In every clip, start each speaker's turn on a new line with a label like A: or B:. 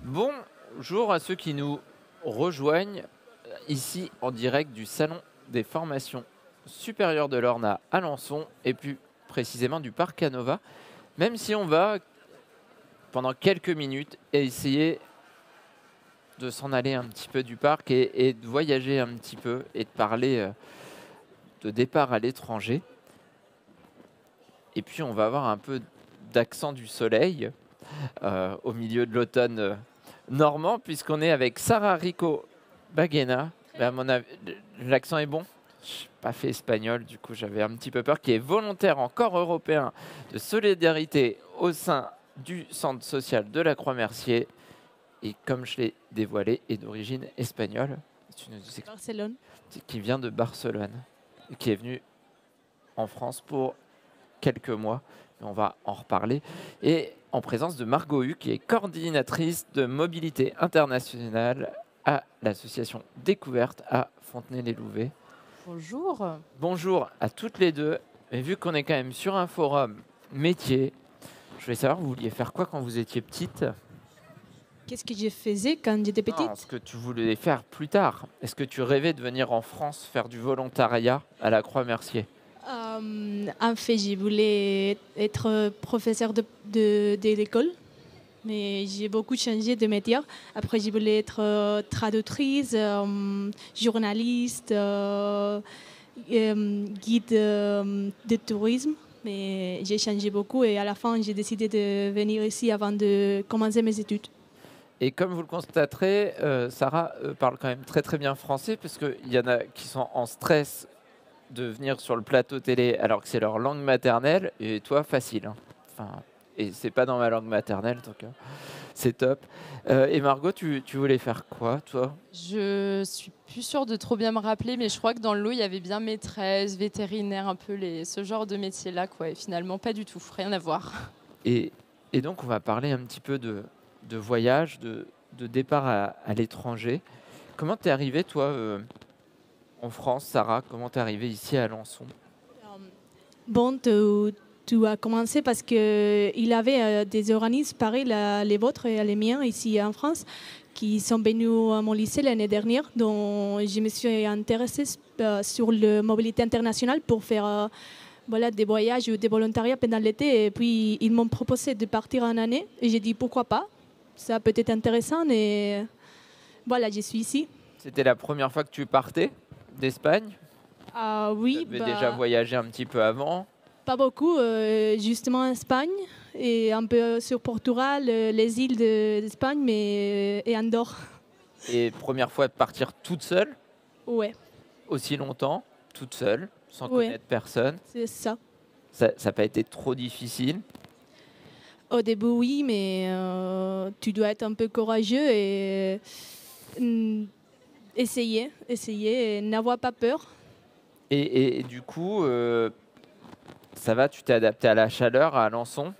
A: Bonjour à ceux qui nous rejoignent ici en direct du Salon des formations supérieures de l'Orne à Alençon et plus précisément du Parc Canova, même si on va pendant quelques minutes essayer de s'en aller un petit peu du parc et de voyager un petit peu et de parler de départ à l'étranger. Et puis on va avoir un peu d'accent du soleil au milieu de l'automne normand, puisqu'on est avec Sara Rico Baguena. À mon avis, l'accent est bon. Je n'ai pas fait espagnol, du coup j'avais un petit peu peur. Qui est volontaire en corps européen de solidarité au sein du centre social de la Croix-Mercier. Et comme je l'ai dévoilé, est d'origine espagnole.
B: Barcelone.
A: Qui vient de Barcelone. Et qui est venu en France pour quelques mois. On va en reparler. Et en présence de Margot Hu, qui est coordinatrice de mobilité internationale à l'association Découverte à Fontenay-les-Louvets.
B: Bonjour.
A: Bonjour à toutes les deux. Et vu qu'on est quand même sur un forum métier, je voulais savoir, vous vouliez faire quoi quand vous étiez petite?
B: Qu'est-ce que je faisais quand j'étais petite?
A: Non, ce que tu voulais faire plus tard. Est-ce que tu rêvais de venir en France faire du volontariat à la Croix-Mercier?
B: En fait, je voulais être professeur de l'école, mais j'ai beaucoup changé de métier. Après, je voulais être traductrice, journaliste, guide de tourisme. Mais j'ai changé beaucoup et à la fin, j'ai décidé de venir ici avant de commencer mes études.
A: Et comme vous le constaterez, Sarah parle quand même très très bien français, parce qu'il y en a qui sont en stress de venir sur le plateau télé alors que c'est leur langue maternelle, et toi, facile. Hein. Enfin, et c'est pas dans ma langue maternelle, donc c'est top. Et Margot, tu voulais faire quoi, toi?
C: Je suis plus sûre de trop bien me rappeler, mais je crois que dans le lot, il y avait bien maîtresse, vétérinaire, un peu ce genre de métier-là, quoi. Et finalement, pas du tout, rien à voir.
A: Et donc, on va parler un petit peu de voyage, de départ à l'étranger. Comment t'es arrivée, toi, en France, Sarah? Comment t'es arrivée ici à Alençon?
B: Bon, tu as commencé parce qu'il avait des organismes pareils, les vôtres et les miens ici en France, qui sont venus à mon lycée l'année dernière, dont je me suis intéressée sur la mobilité internationale pour faire voilà, des voyages ou des volontariats pendant l'été. Et puis, ils m'ont proposé de partir en année. Et j'ai dit pourquoi pas, ça peut être intéressant. Et voilà, je suis ici.
A: C'était la première fois que tu partais d'Espagne?
B: Oui.
A: Tu avais déjà voyagé un petit peu avant?
B: Pas beaucoup, justement en Espagne et un peu sur Portugal, les îles d'Espagne, et Andorre.
A: Et première fois de partir toute seule?
B: Ouais.
A: Aussi longtemps, toute seule, sans
B: Ouais.
A: connaître personne?
B: C'est ça.
A: Ça n'a pas été trop difficile?
B: Au début, oui, mais tu dois être un peu courageux et essayer et n'avoir pas peur.
A: Et du coup, ça va, tu t'es adapté à la chaleur à Alençon?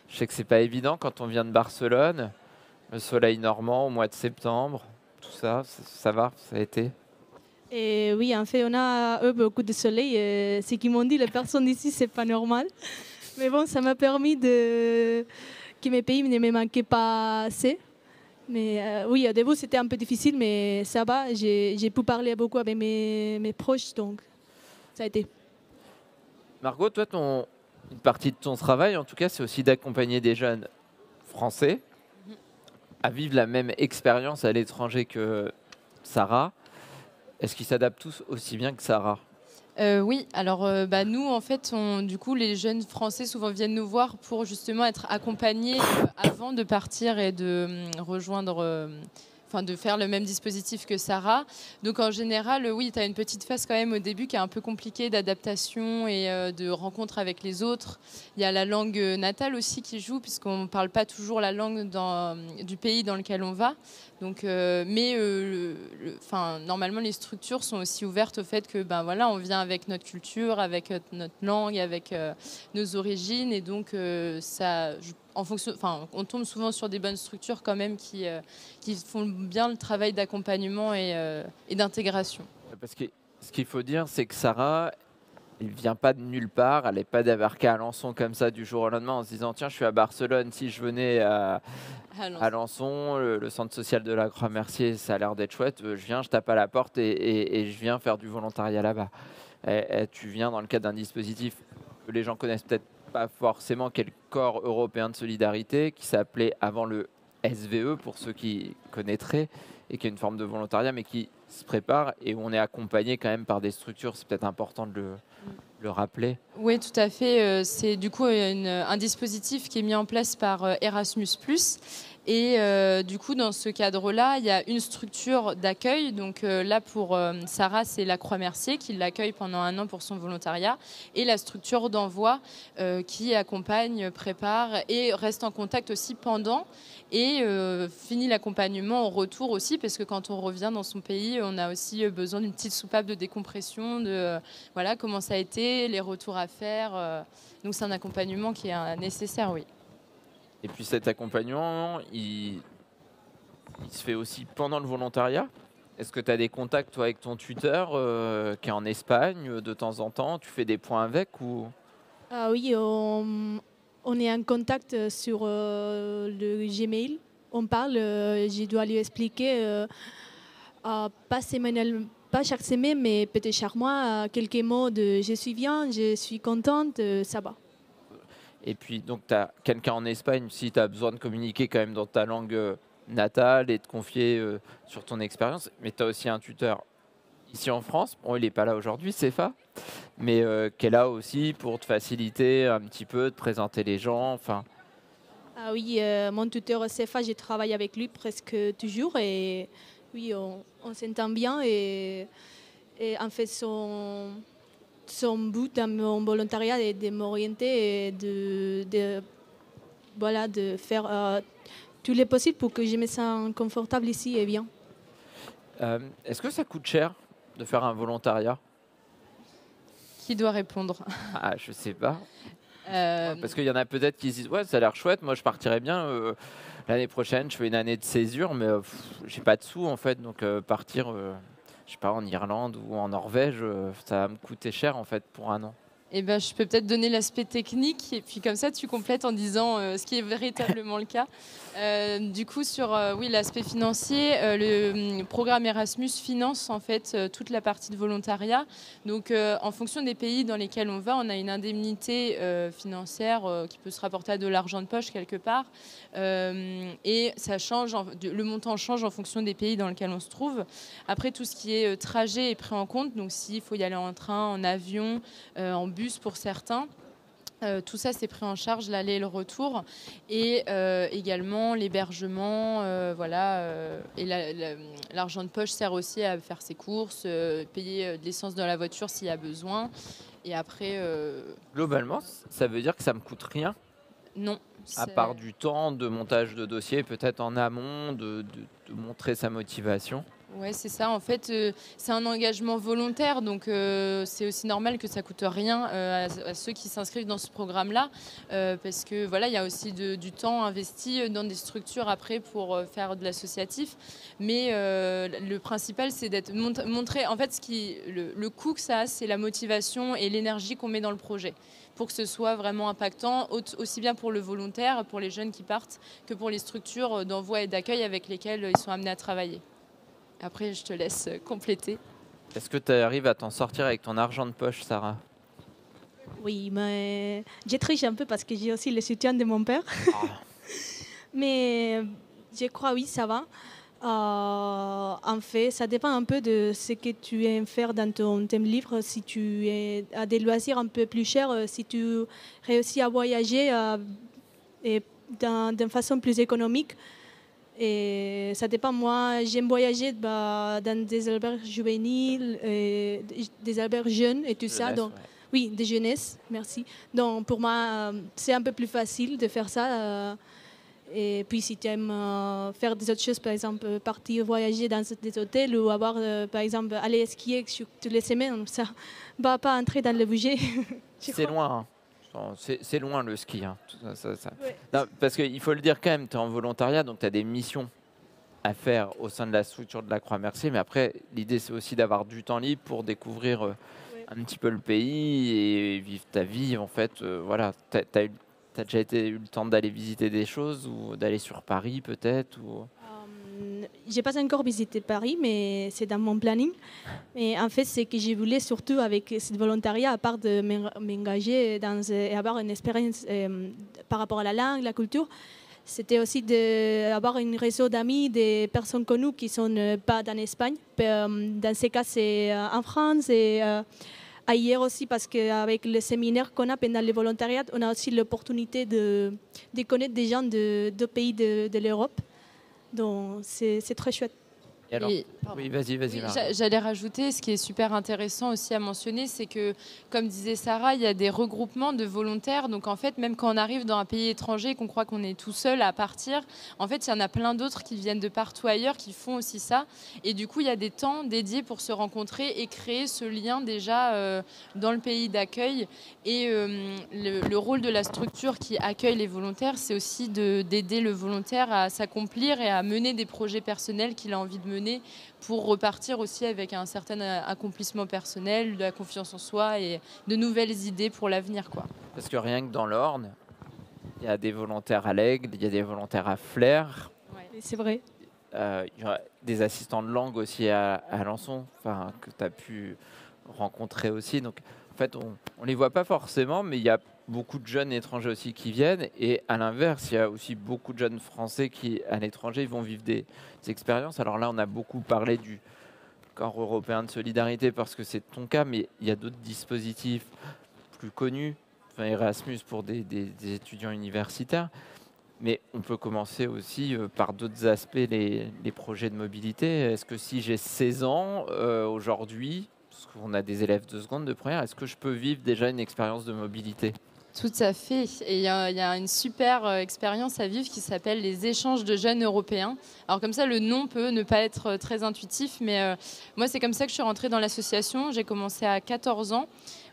A: Je sais que c'est pas évident quand on vient de Barcelone, le soleil normand au mois de septembre, tout ça, ça va, ça a été?
B: Et oui, en fait, on a eu beaucoup de soleil. Ce qu'ils m'ont dit, les personnes ici, c'est pas normal. Mais bon, ça m'a permis que mes pays ne me manquaient pas assez. Mais oui, au début, c'était un peu difficile, mais ça va. J'ai pu parler beaucoup avec mes proches, donc ça a été.
A: Margot, toi, une partie de ton travail, en tout cas, c'est aussi d'accompagner des jeunes français à vivre la même expérience à l'étranger que Sarah. Est-ce qu'ils s'adaptent tous aussi bien que Sarah?
C: Oui, alors nous, en fait, du coup, les jeunes Français souvent viennent nous voir pour justement être accompagnés avant de partir et de rejoindre... Enfin, de faire le même dispositif que Sarah. Donc en général, oui, tu as une petite phase quand même au début qui est un peu compliquée d'adaptation et de rencontre avec les autres. Il y a la langue natale aussi qui joue, puisqu'on ne parle pas toujours la langue du pays dans lequel on va. Donc, normalement, les structures sont aussi ouvertes au fait que voilà, on vient avec notre culture, avec notre langue, avec nos origines. Et donc, on tombe souvent sur des bonnes structures quand même qui font bien le travail d'accompagnement et d'intégration.
A: Parce que ce qu'il faut dire, c'est que Sarah il vient pas de nulle part, elle n'est pas débarquée à Alençon comme ça du jour au lendemain en se disant tiens je suis à Barcelone, si je venais à Alençon, le centre social de la Croix-Mercier, ça a l'air d'être chouette, je viens, je tape à la porte et je viens faire du volontariat là-bas. Tu viens dans le cadre d'un dispositif que les gens connaissent peut-être pas forcément, qui est le corps européen de solidarité, qui s'appelait avant le SVE pour ceux qui connaîtraient, et qui est une forme de volontariat mais qui se prépare et où on est accompagné quand même par des structures, c'est peut-être important de le rappeler.
C: Oui, tout à fait. C'est du coup un dispositif qui est mis en place par Erasmus+. Et du coup, dans ce cadre-là, il y a une structure d'accueil. Donc là, pour Sarah, c'est la Croix-Mercier qui l'accueille pendant 1 an pour son volontariat. Et la structure d'envoi qui accompagne, prépare et reste en contact aussi pendant. Et finit l'accompagnement au retour aussi, parce que quand on revient dans son pays, on a aussi besoin d'une petite soupape de décompression, de voilà comment ça a été, les retours à faire. Donc c'est un accompagnement qui est nécessaire, oui.
A: Et puis cet accompagnement, il se fait aussi pendant le volontariat. Est-ce que tu as des contacts toi, avec ton tuteur qui est en Espagne de temps en temps? Tu fais des points avec ou...
B: Ah oui, on est en contact sur le Gmail. On parle, je dois lui expliquer, pas chaque semaine, mais peut-être chaque mois, quelques mots de je suis bien, je suis contente, ça va.
A: Et puis, donc, tu as quelqu'un en Espagne, si tu as besoin de communiquer quand même dans ta langue natale et de confier sur ton expérience. Mais tu as aussi un tuteur ici en France. Bon, il n'est pas là aujourd'hui, Cefa, mais qui est là aussi pour te faciliter un petit peu, te présenter les gens. Enfin.
B: Ah oui, mon tuteur Cefa, je travaille avec lui presque toujours. Et oui, on s'entend bien. Et en fait, son but dans mon volontariat est de m'orienter et de faire tout le possible pour que je me sente confortable ici et bien.
A: Est-ce que ça coûte cher de faire un volontariat?
C: Qui doit répondre?
A: Ah, je sais pas. Parce qu'il y en a peut-être qui se disent ouais, ça a l'air chouette, moi je partirais bien l'année prochaine, je fais une année de césure, mais j'ai pas de sous en fait, donc partir je sais pas, en Irlande ou en Norvège, ça va me coûter cher en fait pour 1 an.
C: Eh ben, je peux peut-être donner l'aspect technique et puis comme ça tu complètes en disant ce qui est véritablement le cas. Du coup sur oui, l'aspect financier, le programme Erasmus finance en fait toute la partie de volontariat. Donc en fonction des pays dans lesquels on va, on a une indemnité financière qui peut se rapporter à de l'argent de poche quelque part. Et ça change, le montant change en fonction des pays dans lesquels on se trouve. Après tout ce qui est trajet est pris en compte, donc s'il faut y aller en train, en avion, en bus pour certains. Tout ça, c'est pris en charge, l'aller et le retour. Et également l'hébergement. Voilà, et l'argent de poche sert aussi à faire ses courses, payer de l'essence dans la voiture s'il y a besoin. Et après...
A: Globalement, ça veut dire que ça me coûte rien?
C: Non.
A: À part du temps de montage de dossier, peut-être en amont, de montrer sa motivation.
C: Oui, c'est ça. En fait, c'est un engagement volontaire, donc c'est aussi normal que ça coûte rien à ceux qui s'inscrivent dans ce programme-là, parce que voilà, il y a aussi du temps investi dans des structures après pour faire de l'associatif. Mais le principal, c'est d'être montré. En fait, le coût que ça a, c'est la motivation et l'énergie qu'on met dans le projet, pour que ce soit vraiment impactant, aussi bien pour le volontaire, pour les jeunes qui partent, que pour les structures d'envoi et d'accueil avec lesquelles ils sont amenés à travailler. Après, je te laisse compléter.
A: Est-ce que tu arrives à t'en sortir avec ton argent de poche, Sarah?
B: Oui, mais je triche un peu parce que j'ai aussi le soutien de mon père.
A: Ah.
B: Mais je crois, oui, ça va. En fait, ça dépend un peu de ce que tu aimes faire dans ton livre. Si tu as des loisirs un peu plus chers, si tu réussis à voyager et d'une façon plus économique. Et ça dépend. Moi, j'aime voyager dans des albergues juvéniles, des albergues jeunes et tout ça. Donc,
A: ouais.
B: Oui, de jeunesse, merci. Donc pour moi, c'est un peu plus facile de faire ça. Et puis si tu aimes faire des autres choses, par exemple partir voyager dans des hôtels ou avoir, par exemple, aller skier toutes les semaines, ça ne va pas entrer dans le budget.
A: C'est loin. Hein. C'est loin le ski. Hein.
B: Ouais.
A: Non, parce qu'il faut le dire quand même, tu es en volontariat, donc tu as des missions à faire au sein de la structure de la Croix-Mercier. Mais après, l'idée, c'est aussi d'avoir du temps libre pour découvrir un petit peu le pays et vivre ta vie, en fait. Voilà, t'as déjà eu le temps d'aller visiter des choses ou d'aller sur Paris peut-être ou...
B: J'ai pas encore visité Paris, mais c'est dans mon planning. Mais en fait, c'est que je voulais surtout avec ce volontariat, à part de m'engager et avoir une expérience par rapport à la langue, la culture, c'était aussi d'avoir un réseau d'amis, des personnes connues qui ne sont pas dans l'Espagne. Dans ces cas, c'est en France et ailleurs aussi, parce qu'avec le séminaire qu'on a pendant le volontariat, on a aussi l'opportunité de connaître des gens de pays de l'Europe. Donc, c'est très chouette.
A: Et alors, oui, vas-y,
C: Oui,
A: Marie.
C: j'allais rajouter, ce qui est super intéressant aussi à mentionner, c'est que, comme disait Sarah, il y a des regroupements de volontaires. Donc en fait, même quand on arrive dans un pays étranger et qu'on croit qu'on est tout seul à partir, en fait, il y en a plein d'autres qui viennent de partout ailleurs, qui font aussi ça. Et du coup, il y a des temps dédiés pour se rencontrer et créer ce lien déjà dans le pays d'accueil. Et le rôle de la structure qui accueille les volontaires, c'est aussi d'aider le volontaire à s'accomplir et à mener des projets personnels qu'il a envie de mener pour repartir aussi avec un certain accomplissement personnel, de la confiance en soi et de nouvelles idées pour l'avenir, quoi.
A: Parce que rien que dans l'Orne, il y a des volontaires à l'Aigle, il y a des volontaires à Flers.
B: Ouais. C'est vrai.
A: Il y a des assistants de langue aussi à Alençon, que tu as pu rencontrer aussi. Donc, en fait, on ne les voit pas forcément, mais il y a beaucoup de jeunes étrangers aussi qui viennent. Et à l'inverse, il y a aussi beaucoup de jeunes Français qui, à l'étranger, ils vont vivre des expériences. Alors là, on a beaucoup parlé du corps européen de solidarité parce que c'est ton cas, mais il y a d'autres dispositifs plus connus, Erasmus pour des étudiants universitaires. Mais on peut commencer aussi par d'autres aspects, les projets de mobilité. Est-ce que si j'ai 16 ans aujourd'hui, parce qu'on a des élèves de seconde, de première, est-ce que je peux vivre déjà une expérience de mobilité ?
C: Tout à fait. Et il y a une super expérience à vivre qui s'appelle les échanges de jeunes européens. Alors comme ça, le nom peut ne pas être très intuitif, mais moi, c'est comme ça que je suis rentrée dans l'association. J'ai commencé à 14 ans,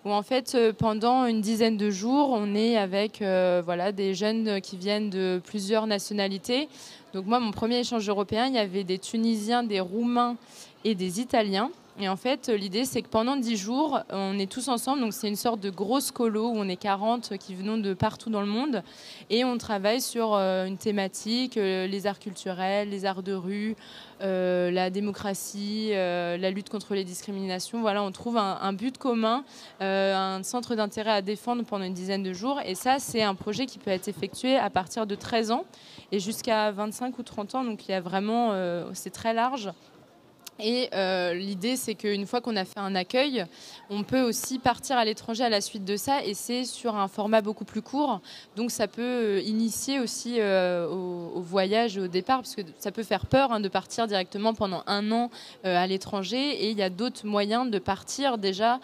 C: où en fait, pendant une dizaine de jours, on est avec des jeunes qui viennent de plusieurs nationalités. Donc moi, mon premier échange européen, il y avait des Tunisiens, des Roumains et des Italiens. Et en fait, l'idée, c'est que pendant 10 jours, on est tous ensemble. Donc, c'est une sorte de grosse colo où on est 40 qui venons de partout dans le monde. Et on travaille sur une thématique, les arts culturels, les arts de rue, la démocratie, la lutte contre les discriminations. Voilà, on trouve un but commun, un centre d'intérêt à défendre pendant une dizaine de jours. Et ça, c'est un projet qui peut être effectué à partir de 13 ans et jusqu'à 25 ou 30 ans. Donc, il y a vraiment, c'est très large. Et l'idée, c'est qu'une fois qu'on a fait un accueil, on peut aussi partir à l'étranger à la suite de ça, et c'est sur un format beaucoup plus court. Donc ça peut initier aussi au voyage, au départ, parce que ça peut faire peur de partir directement pendant 1 an à l'étranger. Et il y a d'autres moyens de partir déjà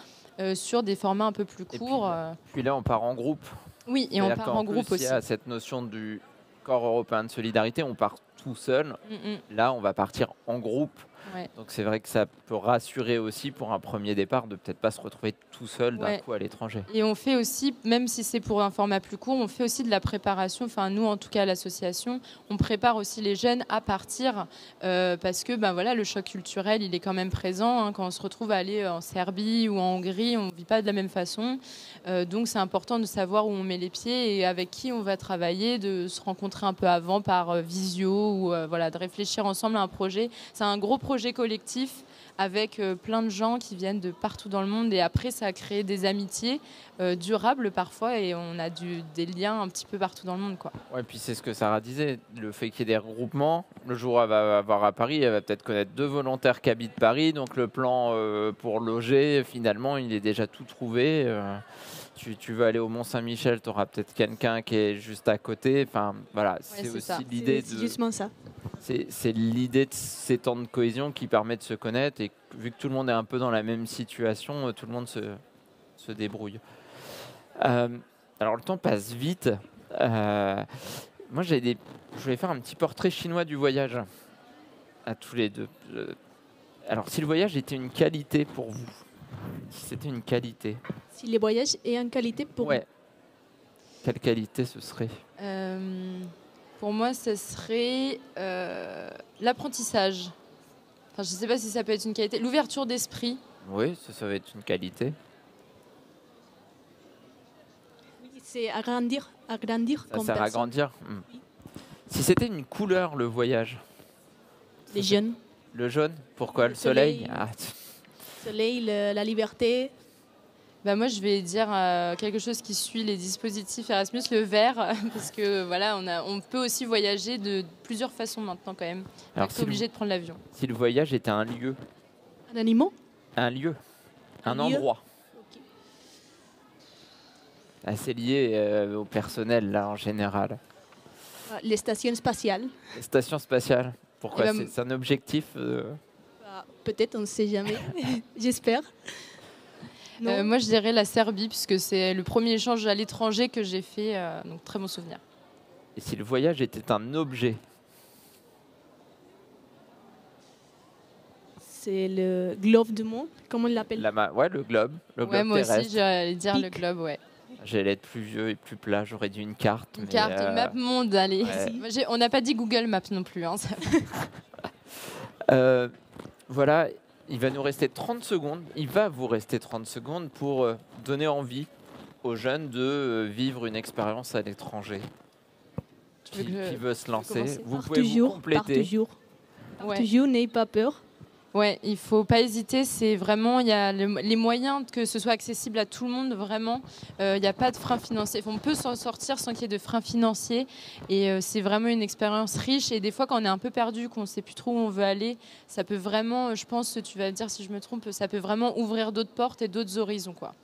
C: sur des formats un peu plus courts.
A: Puis là, on part en groupe.
C: Oui, et on part en groupe aussi.
A: Il y a cette notion du corps européen de solidarité, on part tout seul. Là, on va partir en groupe.
C: Ouais.
A: Donc c'est vrai que ça peut rassurer aussi pour un premier départ de peut-être pas se retrouver tout seul d'un coup à l'étranger.
C: Et on fait aussi, même si c'est pour un format plus court, on fait aussi de la préparation. Enfin, nous, en tout cas, à l'association, on prépare aussi les jeunes à partir parce que le choc culturel, il est quand même présent. Quand on se retrouve à aller en Serbie ou en Hongrie, on ne vit pas de la même façon. Donc c'est important de savoir où on met les pieds et avec qui on va travailler, de se rencontrer un peu avant par visio ou de réfléchir ensemble à un projet. C'est un gros projet collectif avec plein de gens qui viennent de partout dans le monde, et après ça a créé des amitiés durables parfois, et on a des liens un petit peu partout dans le monde, quoi.
A: Ouais, puis c'est ce que Sarah disait, le fait qu'il y ait des regroupements. Le jour où elle va avoir à Paris, elle va peut-être connaître 2 volontaires qui habitent Paris, donc le plan pour loger, finalement, il est déjà tout trouvé. Tu veux aller au Mont-Saint-Michel, tu auras peut-être quelqu'un qui est juste à côté. Enfin, voilà, c'est aussi l'idée
B: C'est justement ça.
A: C'est l'idée de ces temps de cohésion qui permet de se connaître, et vu que tout le monde est un peu dans la même situation, tout le monde se débrouille. Alors le temps passe vite. Moi je voulais faire un petit portrait chinois du voyage à tous les deux. Alors si le voyage était une qualité pour vous, si c'était une qualité.
B: Si le voyage est une qualité pour vous.
A: Quelle qualité ce serait ?
C: Pour moi, ce serait l'apprentissage. Enfin, je ne sais pas si ça peut être une qualité. L'ouverture d'esprit.
A: Oui, ça va être une qualité.
B: C'est agrandir, agrandir
A: Ça
B: comme
A: sert à
B: personne.
A: grandir. Si c'était une couleur, le voyage,
B: Les jeunes,
A: le jaune, pourquoi
B: Le
A: le soleil?
B: soleil.
A: Ah,
B: le soleil, la liberté.
C: Bah moi, je vais dire quelque chose qui suit les dispositifs Erasmus, le vert, parce que voilà, on peut aussi voyager de plusieurs façons maintenant quand même.
A: Alors,
C: Pas obligé de prendre l'avion.
A: si le voyage était un lieu,
B: Un animal.
A: un lieu, un
B: Un lieu.
A: endroit,
B: Ok.
A: assez lié au personnel là en général.
B: Les stations spatiales.
A: Station spatiale, pourquoi?
C: Eh ben,
A: C'est un objectif
B: Peut-être, on ne sait jamais. J'espère. Non.
C: Moi, je dirais la Serbie, puisque c'est le premier échange à l'étranger que j'ai fait, donc très bon souvenir.
A: Et si le voyage était un objet?
B: C'est le globe du monde. Comment on l'appelle?
A: Ouais, le globe
C: Ouais,
A: globe
C: moi
A: terrestre.
C: aussi, j'allais dire le
B: Pic.
C: globe, ouais.
A: J'allais être plus vieux et plus plat, j'aurais dû une carte.
C: Une
A: mais,
C: carte, une map monde, allez.
A: ouais.
C: Moi, on n'a pas dit Google Maps non plus. Hein, ça.
A: Voilà, il va nous rester 30 secondes. Il va vous rester 30 secondes pour donner envie aux jeunes de vivre une expérience à l'étranger.
C: Tu veux que
A: Qui veut se lancer?
C: commencer?
A: Vous
B: Par
A: pouvez vous
B: toujours, par
A: compléter.
B: toujours. Par
C: Ouais.
B: toujours, n'ayez pas peur.
C: Ouais, il faut pas hésiter. C'est vraiment, il y a les moyens que ce soit accessible à tout le monde. Vraiment, il n'y a pas de frein financier. On peut s'en sortir sans qu'il y ait de frein financier. Et c'est vraiment une expérience riche. Et des fois, quand on est un peu perdu, qu'on ne sait plus trop où on veut aller, ça peut vraiment, je pense, tu vas me dire si je me trompe, ça peut vraiment ouvrir d'autres portes et d'autres horizons, quoi.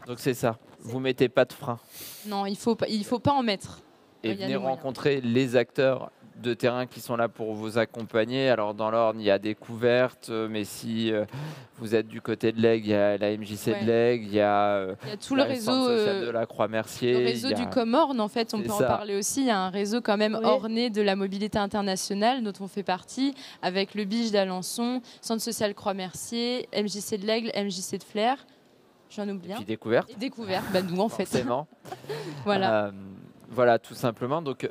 A: Donc c'est ça. Vous mettez pas de frein
C: Non, il faut pas en mettre.
A: et
C: Il y a
A: venez
C: les moyens.
A: rencontrer les acteurs de terrain qui sont là pour vous accompagner. Alors dans l'ordre, il y a Découverte, mais si vous êtes du côté de l'Aigle, il y a la MJC
C: Ouais.
A: de l'Aigle, il y a
C: Il y a tout le
A: le centre
C: réseau.
A: social de la Croix-Mercier.
C: Le réseau
A: il y a-
C: du Comorne, en fait, on
A: C'est
C: peut en
A: ça.
C: parler aussi. Il y a un réseau quand même
B: Oui.
C: orné de la mobilité internationale dont on fait partie, avec le Bige d'Alençon, Centre social Croix-Mercier, MJC de l'Aigle, MJC de Flers. J'en oublie
A: Et
C: un.
A: puis Découverte,
C: Et Découverte, bah nous en fait.
A: forcément.
C: Voilà.
A: Voilà, tout simplement. Donc,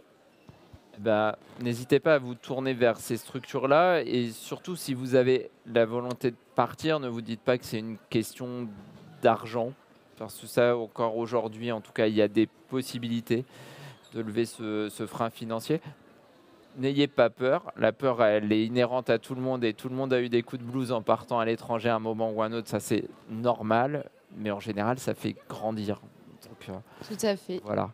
A: n'hésitez pas à vous tourner vers ces structures-là. Et surtout, si vous avez la volonté de partir, ne vous dites pas que c'est une question d'argent. Parce que ça, encore aujourd'hui, en tout cas, il y a des possibilités de lever ce frein financier. N'ayez pas peur. La peur, elle est inhérente à tout le monde. Et tout le monde a eu des coups de blues en partant à l'étranger à un moment ou à un autre. Ça, c'est normal. Mais en général, ça fait grandir. Donc,
C: Tout à fait.
A: voilà.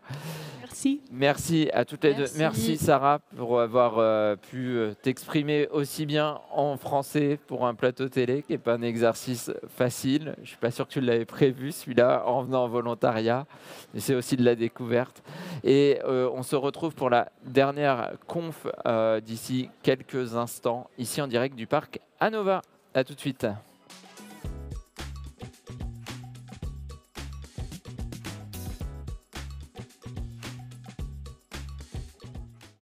B: Merci.
A: Merci à toutes les deux.
C: Merci.
A: Merci Sarah pour avoir pu t'exprimer aussi bien en français pour un plateau télé, qui n'est pas un exercice facile. Je ne suis pas sûr que tu l'avais prévu, celui-là, en venant en volontariat. Mais c'est aussi de la découverte. Et on se retrouve pour la dernière conf d'ici quelques instants, ici en direct du parc Anova. À tout de suite.